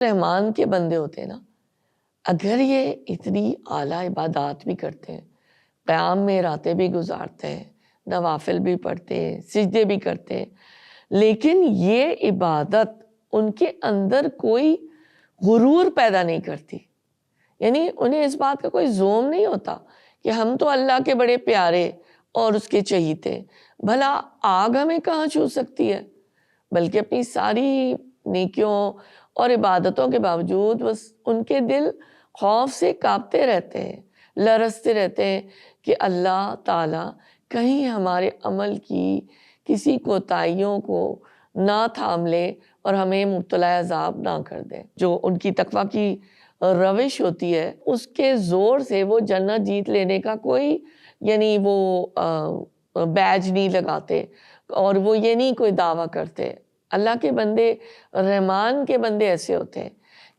رحمان کے بندے ہوتے ہیں نا، اگر یہ اتنی اعلیٰ عبادات بھی کرتے ہیں، قیام میں راتیں بھی گزارتے ہیں، نوافل بھی پڑھتے ہیں، سجدے بھی کرتے ہیں، لیکن یہ عبادت ان کے اندر کوئی غرور پیدا نہیں کرتی، یعنی انہیں اس بات کا کوئی زوم نہیں ہوتا کہ ہم تو اللہ کے بڑے پیارے اور اس کے چہیتے، بھلا آگ ہمیں کہاں چھو سکتی ہے، بلکہ اپنی ساری نیکیوں اور عبادتوں کے باوجود بس ان کے دل خوف سے کانپتے رہتے ہیں، لرزتے رہتے ہیں کہ اللہ تعالیٰ کہیں ہمارے عمل کی کسی کوتاہیوں کو نہ تھام لے اور ہمیں مبتلا عذاب نہ کر دے۔ جو ان کی تقویٰ کی روش ہوتی ہے، اس کے زور سے وہ جنت جیت لینے کا کوئی یعنی وہ بیج نہیں لگاتے اور وہ یہ نہیں کوئی دعویٰ کرتے۔ اللہ کے بندے، رحمان کے بندے ایسے ہوتے ہیں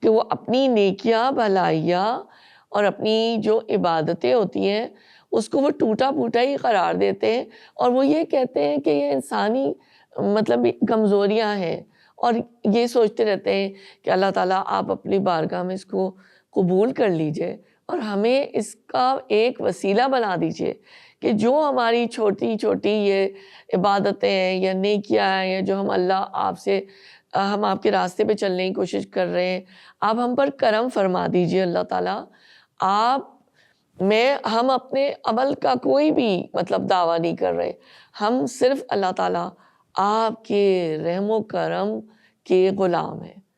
کہ وہ اپنی نیکیاں، بھلائیاں اور اپنی جو عبادتیں ہوتی ہیں اس کو وہ ٹوٹا پھوٹا ہی قرار دیتے ہیں، اور وہ یہ کہتے ہیں کہ یہ انسانی مطلب کمزوریاں ہیں، اور یہ سوچتے رہتے ہیں کہ اللہ تعالیٰ آپ اپنی بارگاہ میں اس کو قبول کر لیجئے اور ہمیں اس کا ایک وسیلہ بنا دیجئے کہ جو ہماری چھوٹی چھوٹی یہ عبادتیں ہیں یا نیکیاں ہیں، یا جو ہم اللہ آپ سے ہم آپ کے راستے پہ چلنے کی کوشش کر رہے ہیں، آپ ہم پر کرم فرما دیجئے اللہ تعالیٰ۔ ہم اپنے عمل کا کوئی بھی مطلب دعویٰ نہیں کر رہے، ہم صرف اللہ تعالیٰ آپ کے رحم و کرم کے غلام ہیں۔